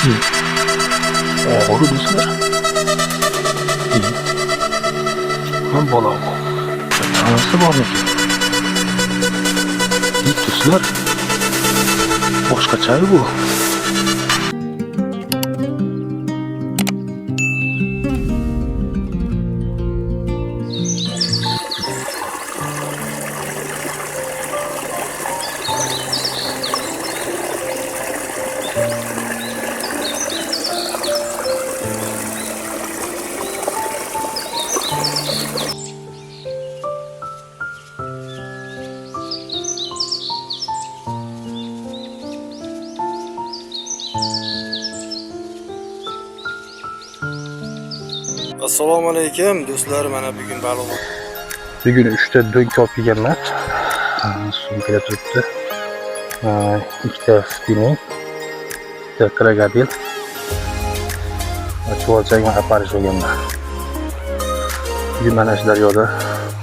Oğru do'stlar. Ham bola. Tanasi bormikin? Do'stlar. Boshqacha bu. Assalomu alaykum do'stlar, mana bugun baliq. Bugun 3 ta do'nk olib kelganman. Sumkada turibdi. Ikkita spinning, ikkita krokodil. Chuvalchang va aparish olganman. Bugun mana shu daryoda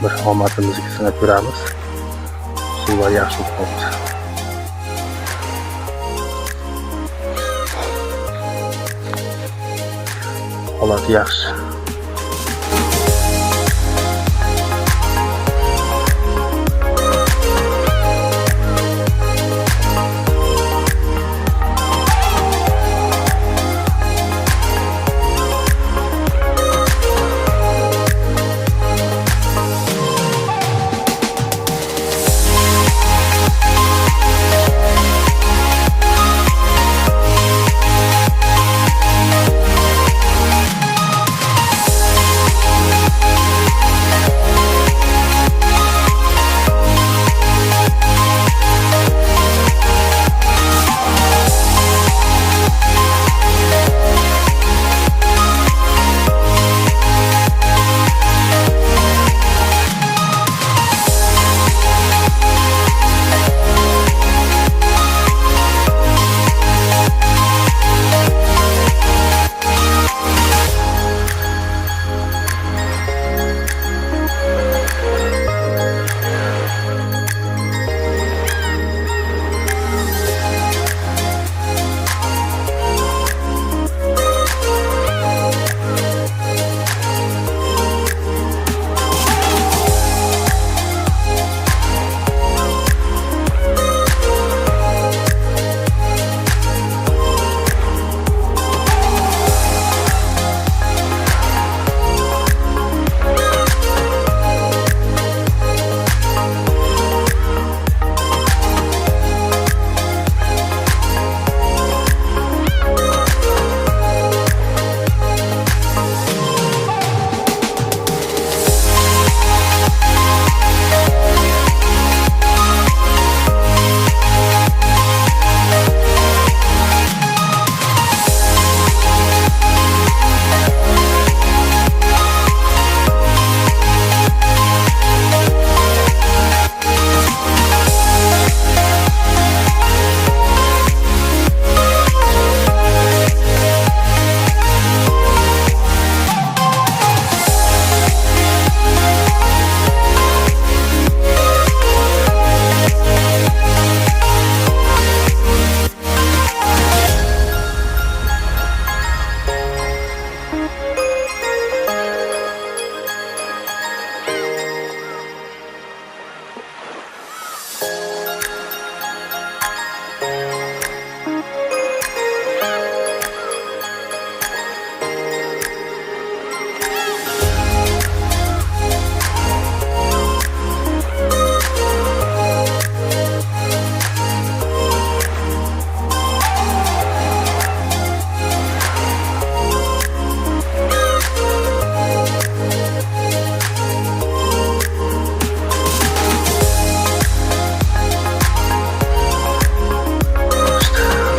bir omadimizni sinab ko'ramiz. Suvlar yaxshi bo'lib qoldi. Holati yaxshi.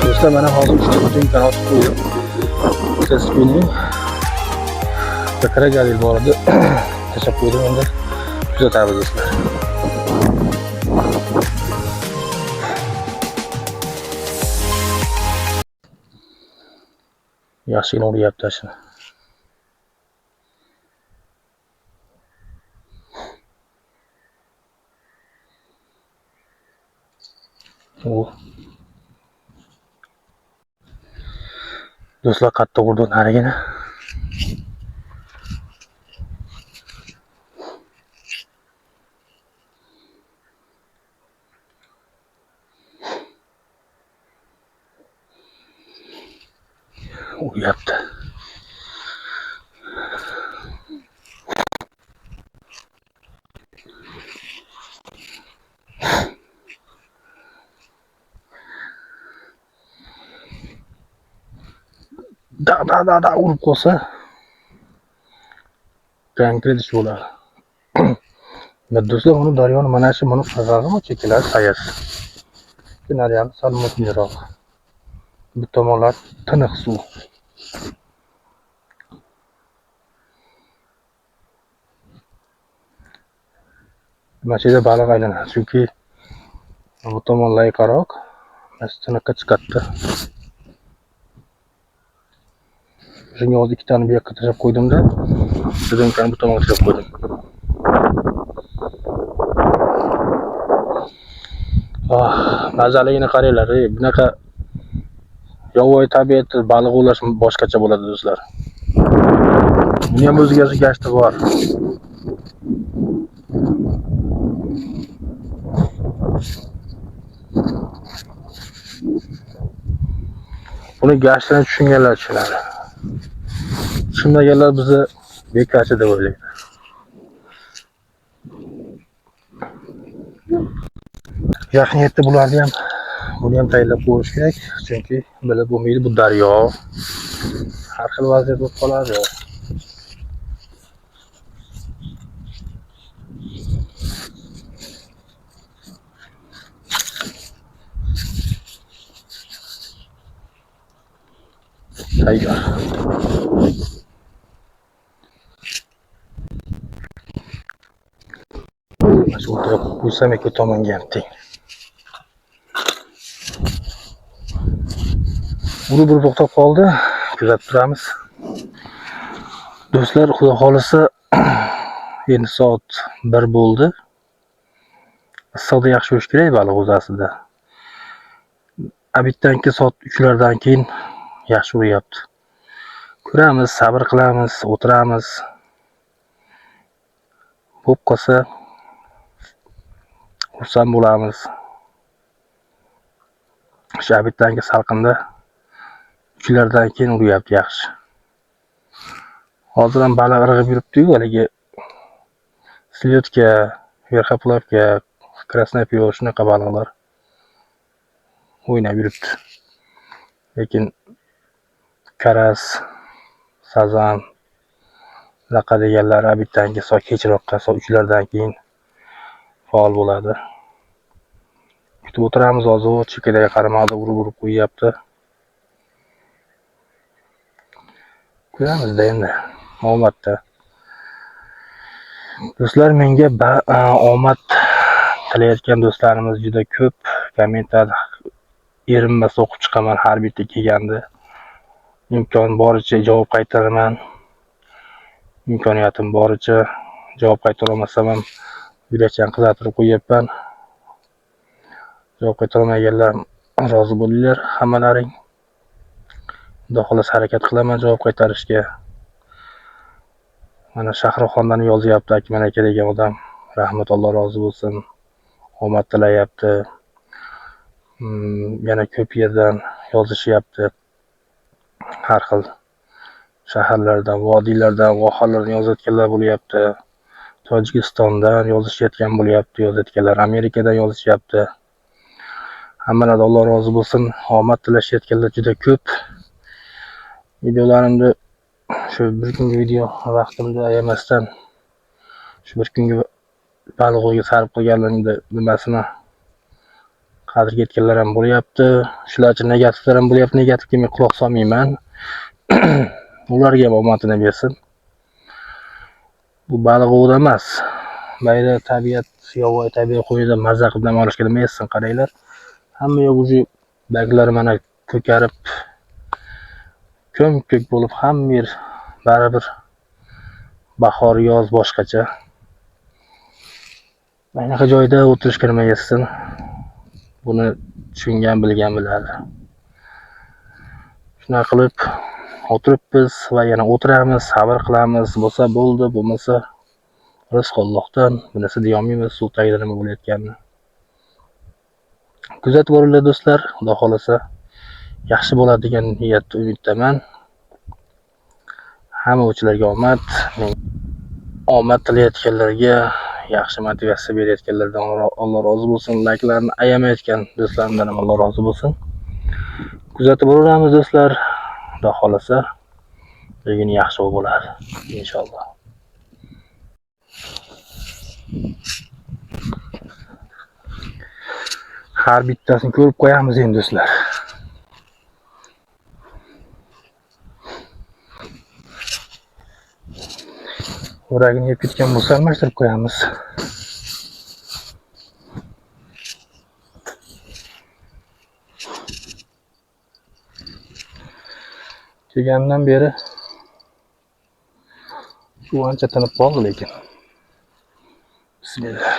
Do'stlar, mana hozir uchta butunkan otib qo'ydim. Ikkita spinning, bitta krokodil bor edi. Tashlab qo'ydim, endi kuzatamiz do'stlar. Yaxshigina uryapti shuni. Do'stlar qattiq urdi narigini. Uryapti. Da urib qolsa konkret ish bo'ladi. Do'stlar, uni daryoni mana shu buni qazag'imi chekiladi sayasi. Nariyani sal mutliroq. Bu tomonlar tiniq suv. Mashina baliq aylanadi, chunki bu tomon layqaroq, tiniqqa chiqadi. Shunga hozir ikkitani bu yoqqa tashlab qo'ydimda, sizinkani bu tomonga tashlab qo'ydim. Mazaligini qaranglar, bunaqa yovvoyi tabiatda baliq ovlash boshqacha bo'ladi do'stlar. Buni ham o'ziga gashti bor. Buni gashtini tushunganlar tushunadi. Tushunmaganlar bizni bekarchi deb o'ylaydi. Yaqiniyatda buni ham tayyorlab qo'yish kerak, chunki bilib bo'lmaydi, bu daryo. Har xil vaziyat bo'lib qoladi. Tayyor. Shu o'tirib qo'ysam ikki tomonga ham teng. Bir to'xtab qoldi, kuzatib turamiz. Do'stlar, xudo xolisa endi soat 1 bo'ldi. Issiqda yaxshi bo'lish kerak baliq o'zasida. Abitdan keyin soat 3lardan keyin yaxshi uryapti. Ko'ramiz, sabr qilamiz, o'tiramiz. Bo'lib qolsa xursand bo'lamiz. Shu abitdan keyin salqinda 3lardan keyin uryapti yaxshi. Hozir ham baliq irg'ib yuribdi-yu, haligi slyotka, verxoplavka, krasnoy piyo shunaqa baliqlar o'ynab yuribdi. Lekin karas, sazan, laqa deganlar abitdan keyin soat kechroqqa, soat 3lardan keyin faol bo'ladi. Kutib o'tiramiz, hozir chekkaga qaramadi, urib qo'yyapti. Ko'ramizda endi omadda. Do'stlar, menga omad tilayotgan do'stlarimiz juda ko'p. Kommentarda erinmas o'qib chiqaman har bitta kelganda. Imkon boricha javob qaytaraman. Imkoniyatim boricha javob qaytara olmasam ham yurakdan qizartirib qo'yapman. Javob qaytara olmaganlar rozi bo'linglar hammalaring. Xudo xolasa harakat qilaman javob qaytarishga. Mana Shahroxondan yozyapti Akmal aka degan odam. Rahmat, Alloh rozi bo'lsin. Omad tilayapti. Yana ko'p yerdan yozishyapti. Har xil shaharlardan, vodiylardan, vohalardan yozayotganlar bo'lyapti. Tojikistondan yozishayotgan bo'lyapti, yozayotganlar Amerikadan yozishyapti. Hammalardan Alloh rozi bo'lsin. Omad tilashayotganlar juda ko'p. Videolarimni shu bir kungi video vaqtimda ayamasdan shu bir kungi baliqga sarf qilganlarimda nimasini qadriga yetganlar ham bo'lyapti. Shular uchun negativlar ham bo'lyapti. Negativga men quloq solmayman. Ularga ham omadini bersin. Bu baliq ovda emas. Mayda tabiat, yovvoyi tabiat qo'yida mazza qilib dam olishga nima etsin, qaranglar. Hamma yoq uji baglar mana ko'karib, ko'm-ko'k bo'lib, hamma yer baribir bahor, yoz boshqacha. Bunaqa joyda o'tirishga nima etsin. Buni tushungan, bilgan biladi. Shunaqa qilib o'tiribmiz va yana o'tiramiz, sabr qilamiz. Bo'lsa bo'ldi, bo'lmasa rizq Allohdan. Bunisi deyolmaymiz suv tagida nima bo'layotganini. Kuzatib boringlar do'stlar. Xudo xolasa yaxshi bo'ladi degan niyatda umiddaman. Hamma o'chilarga omad tilayotganlarga, yaxshi motivatsiya berayotganlardan Alloh rozi bo'lsin. Layklarni ayamayotgan do'stlarimdan ham Alloh rozi bo'lsin. Kuzatib boramiz do'stlar. Xudo xolasa bugun yaxshi bo'ladi inshaalloh. Har bittasini ko'rib qo'yamiz endi do'stlar. O'ragini yeb ketgan bo'lsa almashtirib qo'yamiz. Kelgandan beri shu ancha tinib qoldi lekin. Bismillah.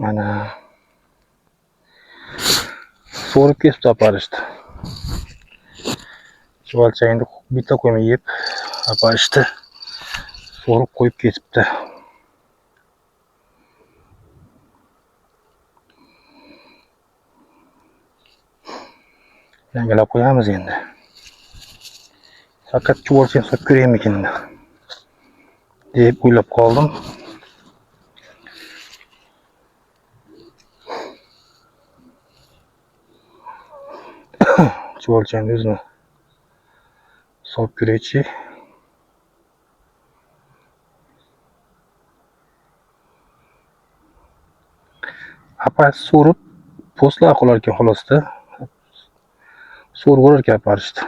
Mana so'rib kesib aparishdi. Chuvalchangni bitta qo'ymay yeb aparishdi. So'rib qo'yib ketibdi. Yangilab qo'yamiz endi. Faqat chuvalchang solib ko'raymikin deb o'ylab qoldim. Chuvalchangni o'zini solib ko'raychi. Apa so'rib postlar qo'lar ekan xolosda. So'rib olar ekan aparishdi.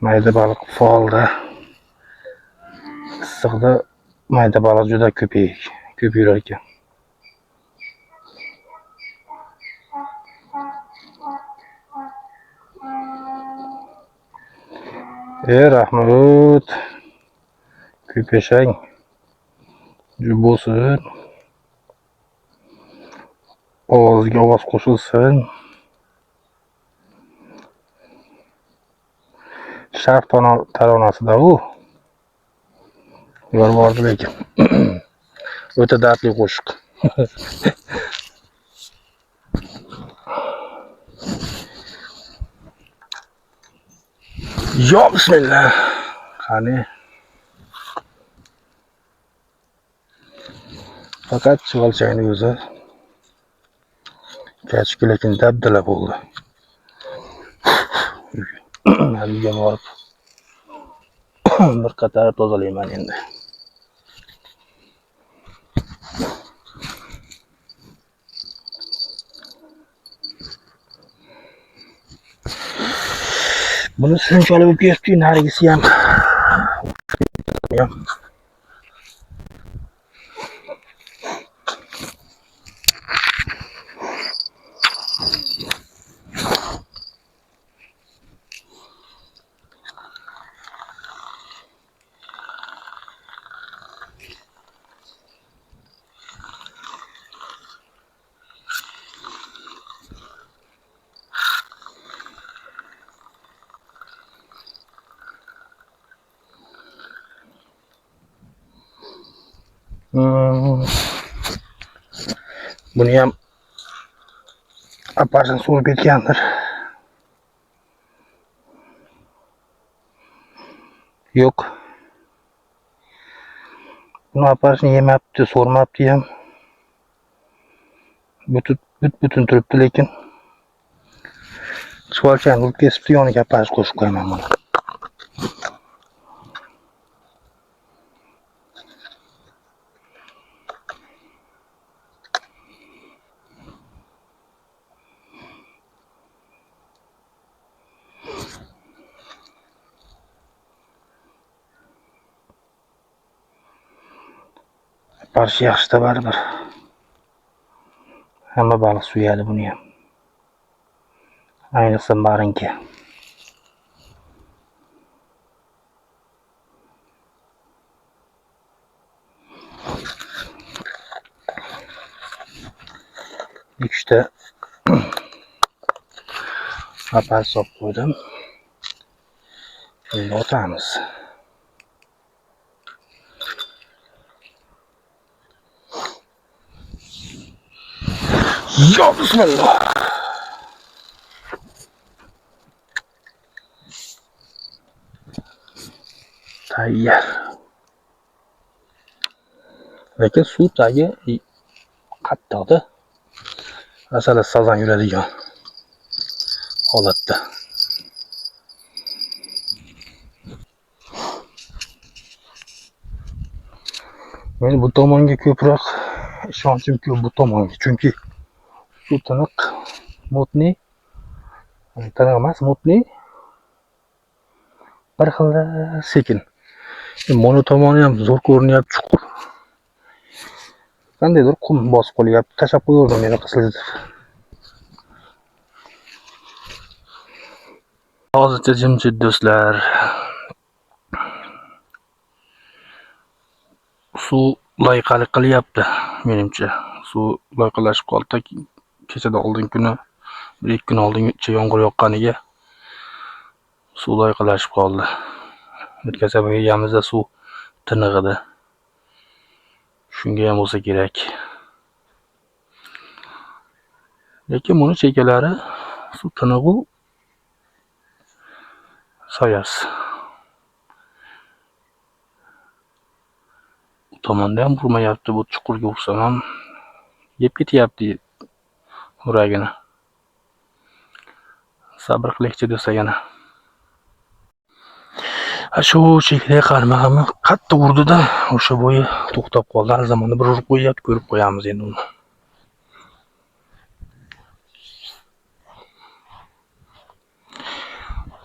Mayda baliq faolda. Issiqda mayda baliq juda ko'p yurar ekan. Rahmat. Ko'p yashang. Bo'lsin. Ovozga ovoz qo'shilsin. Sharq taronasida u yubordi lekin. O'ta dardli qo'shiq. Yo bismillah. Qani. Faqat chuvalchangni o'zi kechki lekin dabdala bo'ldi. Uyga borib bir qator tozalayman endi. Buni sinchalik bo'lib ketibdi, narigisi ham. Buni ham aparsin so'rib ketgandir. Yo'q. Buni aparishni yemabdi, so'rmabdi ham. Butun turibdi lekin. Chuvalchang urib kesibdi, yoniga aparish qo'shib qo'yaman buni. Barcha yaxshi baribir. Hamma baliq suyadi buni ham. Ayniqsa marinka. Ikkita apal solib qo'ydim. Endi otamiz. Ya bismillah. Tayyor. Lekin suv tagi qattiqda. Masalan, sazan yuradigan holatda. Men bu tomonga ko'proq ishonchim ko'p bu tomonga, chunki suv tiniq, mutniy, tiniq emas, mutniy, bir xil sekin. Mono tomoni ham zo'r ko'rinyapti, chuqur. Qandaydir qum bosib qo'yapti, tashlab qo'yardim meni qisilib. Hozircha jimjit do'stlar. Suv loyqalik qilyapti menimcha. Suv loyqalashib qoldi. Kechada oldin kuni, 1-2 kun oldincha yomg'ir yoqqaniga suv loyqalashib qoldi. O'tkazib yeganimizda suv tiniq edi. Shunga ham bo'lsa kerak. Lekin buni chekalari suv tiniq-u soyasi. Bu tomonda ham urmayapti, bu chuqurga ursam ham yeb ketyapti yuragini. Sabr qilikchi do'stlar yana. Shu chekli qarmag'imni qattiq urdi-da, o'sha bo'yi to'xtab qoldi. Har zamonda bir urib qo'yapti, ko'rib qo'yamiz endi uni.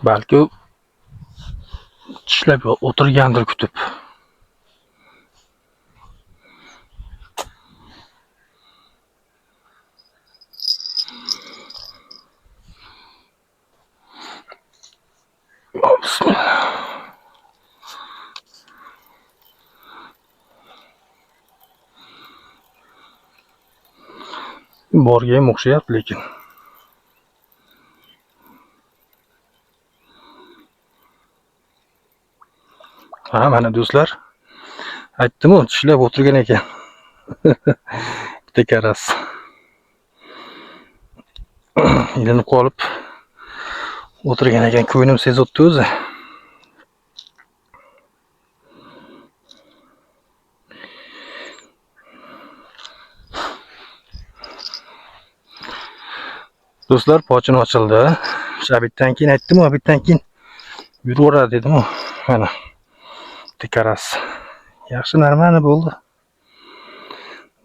Balki tishlab o'tirgandir kutib. Bismillah. Borga ham o'xshayapti lekin. Ha, mana do'stlar. Aytdim-ku, tishlab o'tirgan ekan. Bitta karas. Ilinib qolib o'tirgan ekan, ko'nglim sezibdi o'zi. Do'stlar, pochim ochildi. Shabitdan keyin aytdim-ku, abitdan keyin yuraveradi dedim-ku. Mana tikaras. Yaxshi, normal bo'ldi.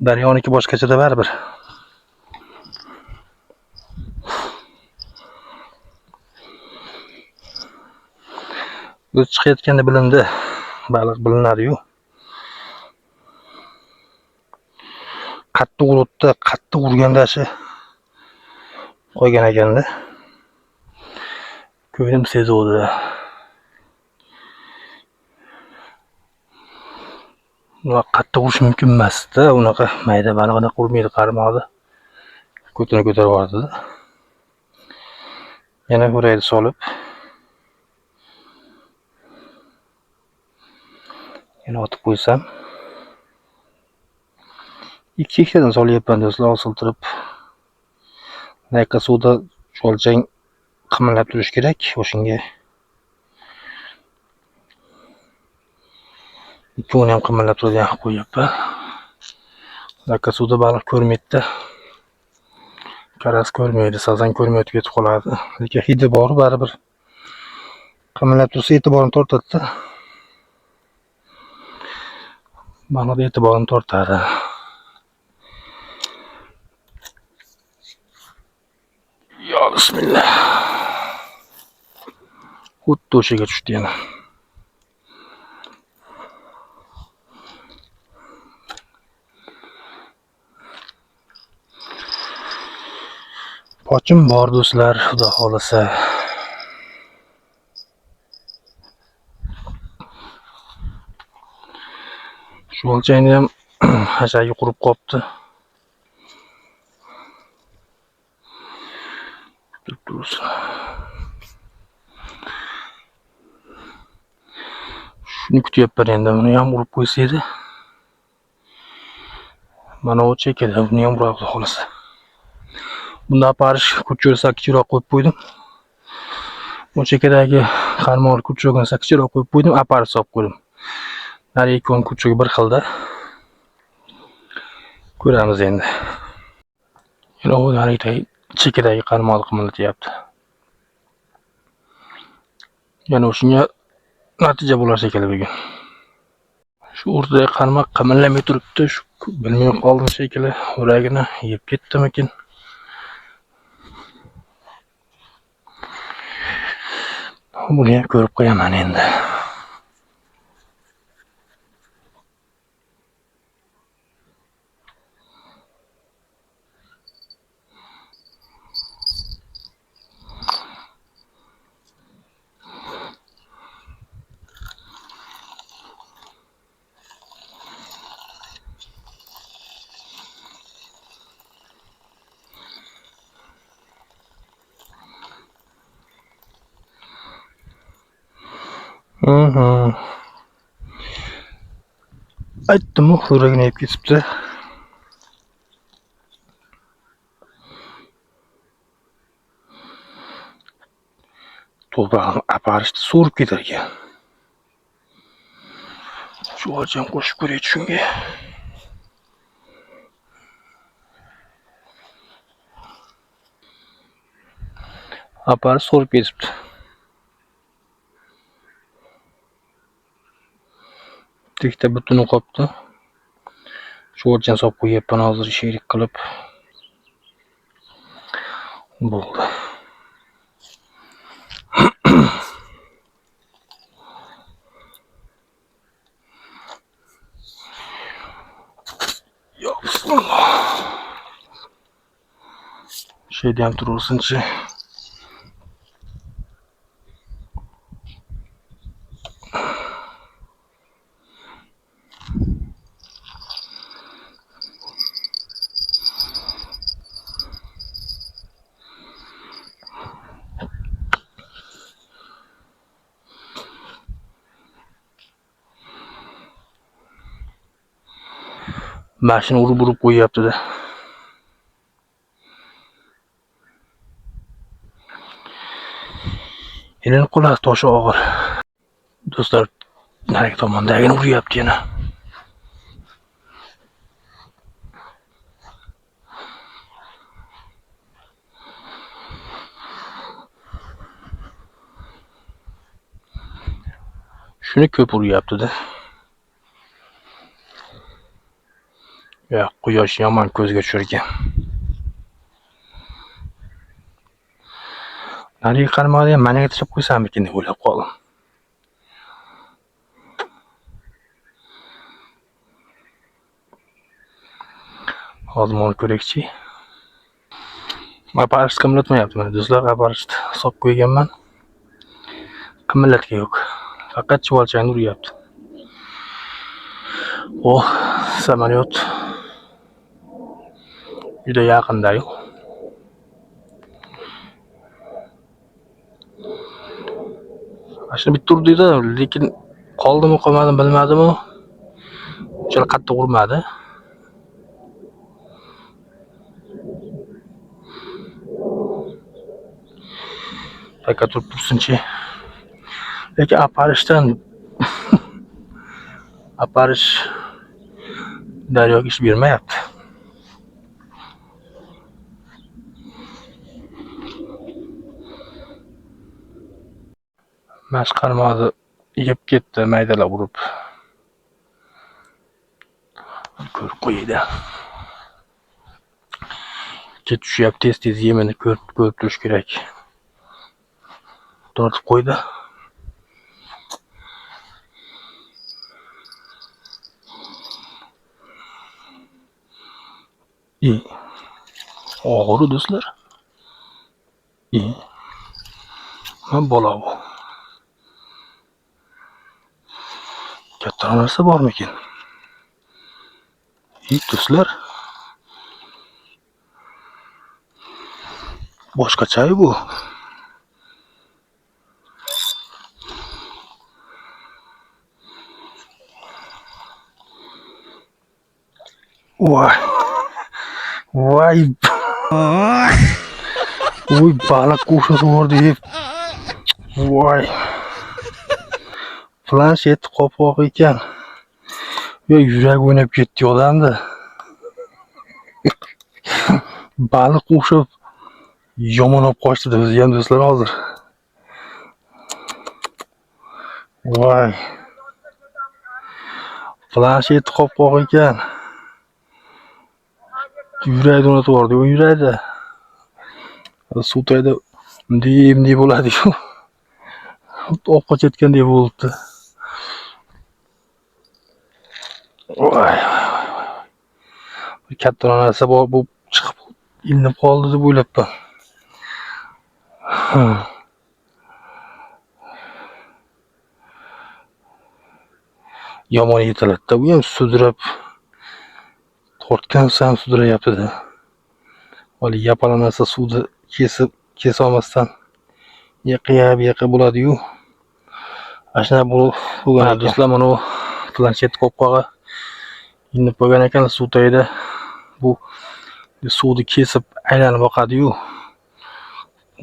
Daryoniki boshqachada baribir. O'z chiqayotganda bilindi. Baliq bilinadi-yu. Qattiq uribdi, qattiq urganda shu qo'ygan ekanda. Ko'nglim sezuvdi. Uni qattiq urish mumkin emas-da, unaqa mayda baliqni urmaydi qarmoqda. Ko'tarib yubordi-da. Yana hurayni solib yana otib qo'ysam. Ikki-ikkidan solyapman do'stlar, osiltirib. Naqa suvda cho'lchang qimirlab turish kerak, o'shunga. Ikkovini ham qimirlab turadigan qilib qo'yapman. Naqa suvda baliq ko'rmaydi-da. Karas ko'rmaydi, sazan ko'rmaydi, ketib qoladi. Lekin hidi bor baribir. Qimirlab tursa e'tiborini tortadi-da. Baliq e'tiborini tortadi. Ya bismillah. Xuddi o'shaga tushdi yana. Qochim bor do'stlar, xudo xolasa. Shu olchayni ham hashagi qurib qopti. Shuni kutyapman endi, buni ham urib qo'ysa edi. Mana o chekada, buni ham urib xolasa. Bunda aparish kuchursa kichikroq qo'yib qo'ydim. Bu chekadagi qarmoq kuchugini kichikroq qo'yib qo'ydim, aparish solib qo'ydim. Narigi ikkovi kuchugi bir xilda. Ko'ramiz endi. Yana u narigi chekadagi qarmoqni qimirlatyapti. Yana shunga natija bo'lar shekilli bugun. Shu o'rtadagi qarmoq qimirlamay turibdi. Shu bilmay qoldim shekilli, o'ragini yeb ketdimikin. Buni ham ko'rib qo'yaman endi. Aytdim, o'ragini yeb ketibdi. To'g'ri, aparishni so'rib ketar ekan. Shu olcham qo'shib ko'raylik shunga. Aparish so'rib ketibdi. Ikkita butuni qopti. Shu olchani solib qo'yapman hozir sherik qilib. Bo'ldi. Yo, bismillah. Şeyde ham turursinchi. Mashina urib qo'yyapti-da. Endi qo'llar toshi og'ir. Do'stlar, narigi tomondagini uryapti yana. Shuni ko'p uryapti-da. Ya, quyosh yomon ko'zga tushar ekan. Narigi qarmoqni ham managa tashlab qo'ysammikin deb o'ylab qoldim. Hozir buni ko'rakchi. Aparish qimirlatmayapti mana do'stlar, aparish solib qo'yganman. Qimirlatga yo'q. Faqat chuvalchani uryapti. Oh, samolyot juda yaqinda-yu. Mashina bitta urdi-da, lekin qoldimi, qolmadimi bilmadim-u. Unchalik qattiq urmadi. Faqat turib tursinchi. Lekin aparishdan aparish daryoga ish bermayapti. Mash qarmoqni yeb ketdi, maydalab urib. Ko'rib qo'ydi. Tushyapti, tez yemini ko'rib turish kerak. Tortib qo'ydi. Og'ir do'stlar. İyi. Ha bola bu. Katta narsa bormikin? İyi do'stlar. Boshqacha bu. Voy. Voy. Uy, baliq qo'shib bordi. Voy. Planshet qopqoq ekan. Yo, yurak o'ynab ketdi odamda. Baliq qo'shib yomon olib qochdi biz ham do'stlar hozir. Voy. Planshet qopqoq ekan. Yurakni o'ynatib yubordi. U yurakda suv tagida bunday bo'ladi-ku. Olib qochayotgandek bo'ldi. Voy. Katta narsa bor bu chiqib ilinib qoldi deb o'ylabman. Yomon yetaladi. Bu ham sudrab tortgan sam sudrayapti-da. Vali yapala narsa suvni kesa olmasdan yaqa bo'ladi-yu. Ashna bo'lgan do'stlar, mana bu planshet qopqog'i ilinib qolgan ekan suv tagida. Bu suvni kesib aylanib oqadi-yu.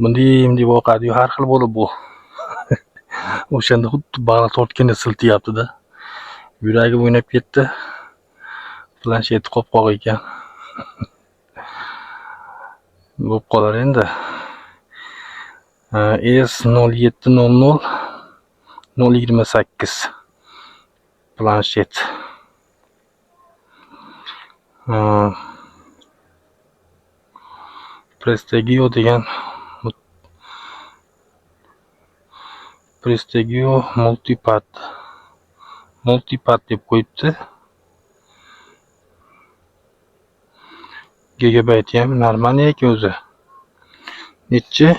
Bunday boqadi-yu, har xil bo'lib bu. O'shanda xuddi baliq tortganda siltiyapti-da. Yuragi o'ynab ketdi. Planshet qopqoq ekan. Bo'lib qolar endi. S0700 028 planshet. Prestegio degan Prestegio multipad deb qo'yibdi. Gigabayt ham normal ekan o'zi. Necha?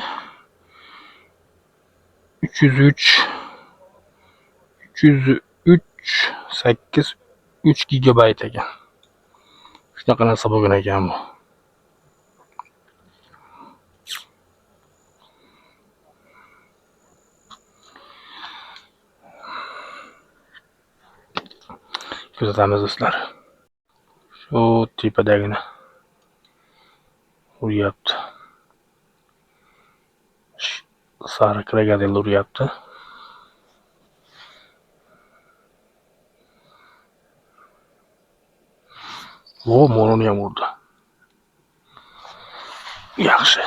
303 gigabayt ekan. Shunaqa narsa bo'lgan ekan bu. Kuzatamiz do'stlar. Shu tepadagini uryapti. Sariq krokodil uryapti. O, moroni ham urdi. Yaxshi.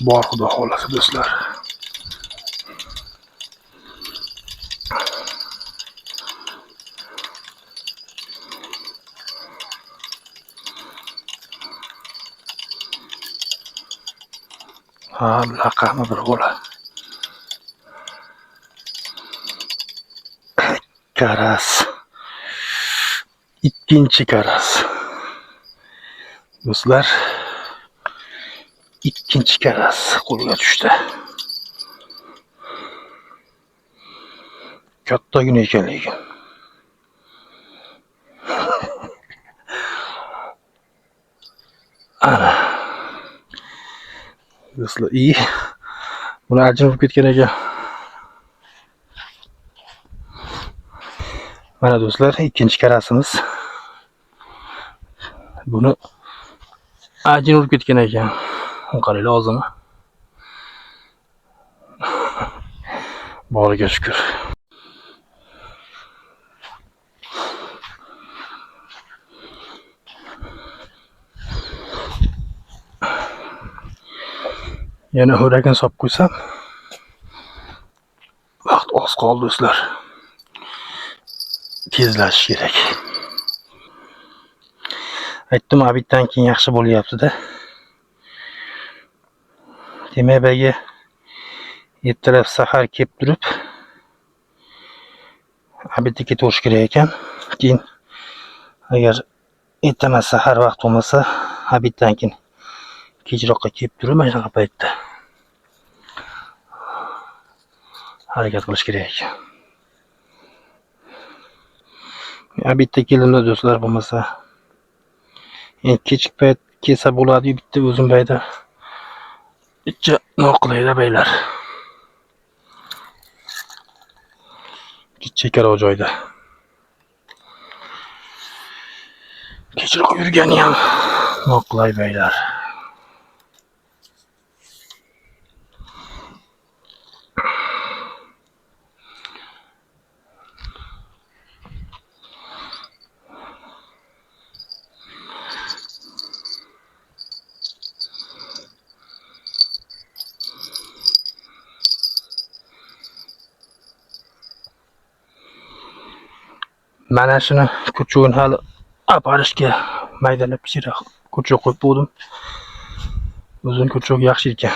Bor xudo xolasa do'stlar. Allaqanidir bola. Karas. Ikkinchi karas. Do'stlar, ikkinchi karas qo'lga tushdi. Kattagina ekan lekin. Ana. Do'stlar, iyi. Buni ajin urib ketgan ekan. Mana do'stlar, ikkinchi karasimiz. Buni ajin urib ketgan ekan. Qaraylar ozimi. Boriga shukr. Yana o'ragini solib qo'ysam. Vaqt oz qoldi do'stlar. tezlashish kerak. Aytdim, abitdan keyin yaxshi bo'lyapti-da. Demak, bagi ertalab sahar kelib turib, abitga ketavish kerak ekan. Keyin agar ertamas sahar vaqt bo'lmasa, abitdan keyin kechroqqa kelib turib, mana shunaqa paytda harakat qilish kerak ekan. Abitda kelimda do'stlar, bo'lmasa endi kechki payt kelsa bo'ladi, bitta o'zim bayda ichcha noqulayda baylar. Chekarav joyda. Kechroq yurgani ham noqulay baylar. Mana shuni ko'chugini hali aparishga maydalab kichikroq ko'chug qo'yib qo'ydim. O'zim ko'chug yaxshi ekan.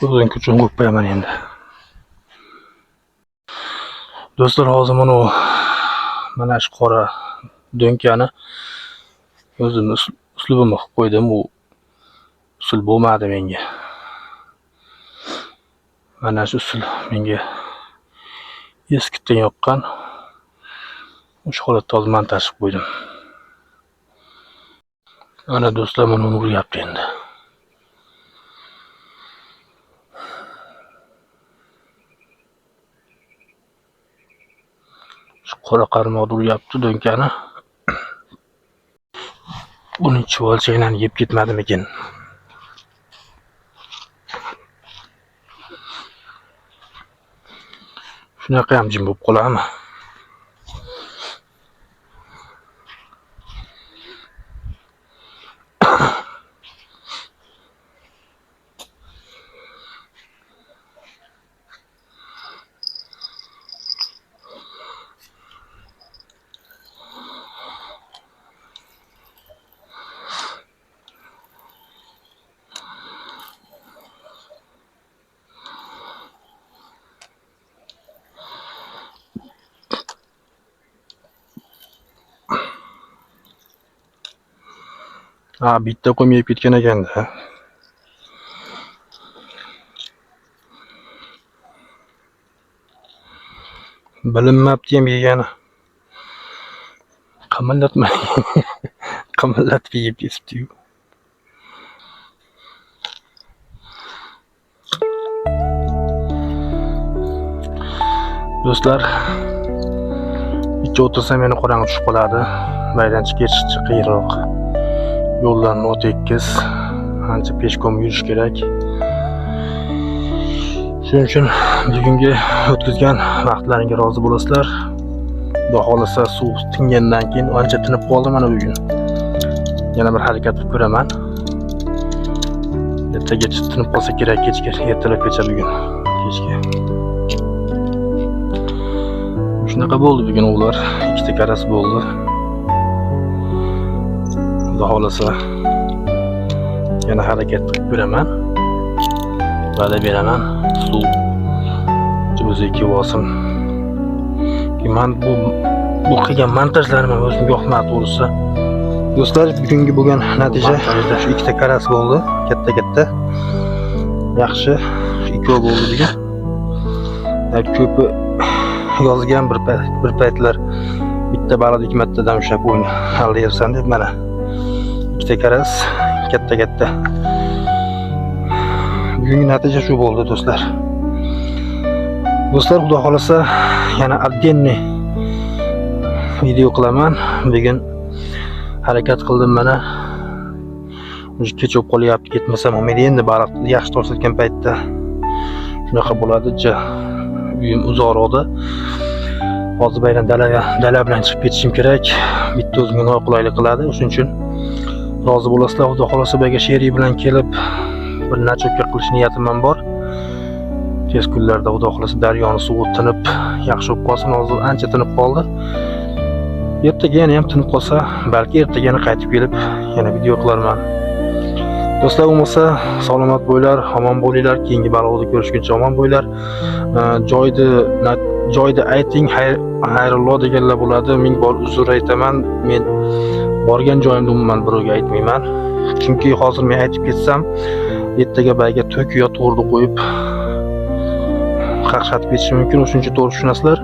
O'zim ko'chug qo'yib qo'yaman endi. Do'stlar, hozir mana shu qora do'nkani o'zim uslubimni qilib qo'ydim. U usul bo'lmadi menga. Mana shu usul menga eskidan yoqqan. O'sha holatda hozir montaj qilib qo'ydim. Ana do'stlar, mana uni uryapti endi. Shu qora qarmoqni uryapti do'nkani. Buni chuvalchaklarni yeb ketmadimikin? Shunaqa ham jim bo'lib qoladimi? Bitta qo'ymayib ketgan ekanda. Bilinmabdi ham yegani. Qamallatma. Qamallatib yeb ketibdi-yu. Do'stlar, bitta o'tirsam meni qorong'i tushib qoladi. Baydan chiqish qiyinroq. Yo'llarni o'tekis, ancha peshkom yurish kerak. Shuning uchun bugungi o'tkazgan vaqtlaringga rozi bo'lasizlar. Xudo xolasa suv tingandan keyin ancha tinib qoldi mana bugun. Yana bir harakat qilib ko'raman. Ertagacha tinib qolsa kerak, kechga, ertalabgacha bugun kechga. Shunaqa bo'ldi bugun o'g'lar, ikkita karas bo'ldi. Xudo xolasa yana harakat qilib ko'raman. Va'da beraman, suv o'ziga kelib olsin. Men bu qilgan montajlarim ham o'zimga yoqmadi to'g'risi. Do'stlar, bugungi bo'lgan natija shu ikkita karas bo'ldi, katta. Yaxshi, ikkovi bo'ldi bugun. Ko'pi yozgan bir paytlar bitta baliq 2 martadan ushlab o'yin aldayapsan deb mana ikkita karas katta. Bugungi natija shu bo'ldi do'stlar. Do'stlar, xudo xolasa yana отдельный video qilaman. Bugun harakat qildim mana. O'zi kechib qolyapti, ketmasam umid endi baliq yaxshi tortilgan paytda shunaqa bo'ladi. Uyim uzoqroqda. Hozir bayram dala bilan chiqib ketishim kerak. Bitta o'zimga noqulaylik qiladi. Shuning uchun rozi bo'lasizlar. Xudo xolasa bayga sherik bilan kelib bir nachopga qilish niyatim ham bor. Tez kunlarda xudo xolasa daryoni suvi tinib, yaxshi bo'lib qolsin. Hozir ancha tinib qoldi. Ertaga yana ham tinib qolsa, balki ertaga yana qaytib kelib yana video qilarman. Do'stlar, bo'lmasa salomat bo'linglar, omon bo'linglar. Keyingi baliqni ko'rishguncha omon bo'linglar. Joyda ayting, xayrullo deganlar bo'ladi. Ming bor uzr aytaman. Men borgan joyimda umuman birovga aytmayman. Chunki hozir men aytib ketsam, ertaga bayga to'k yo to'rni qo'yib qaqshatib ketishi mumkin. O'shuncha to'g'ri tushunasizlar.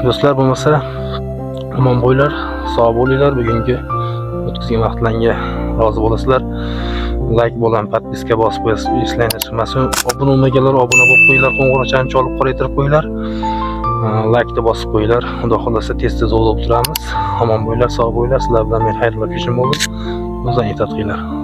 Do'stlar, bo'lmasa omon bo'linglar, sog' bo'linglar. Bugungi o'tkazgan vaqtlarga rozi bo'lasizlar. Like bilan podpiska bosib qo'yasiz, eslayinlar chiqmasin. Obuna bo'lmaganlar obuna bo'lib qo'yinglar, qo'ng'iroqchani chalib qoraytirib qo'yinglar. Like bosib qo'yinglar. Xudo xolasa tez-tez o'lib turamiz. Omon bo'linglar, sog' bo'linglar. Sizlar bilan men xayrli kechim bo'ldi. O'zingizga ehtiyot qilinglar.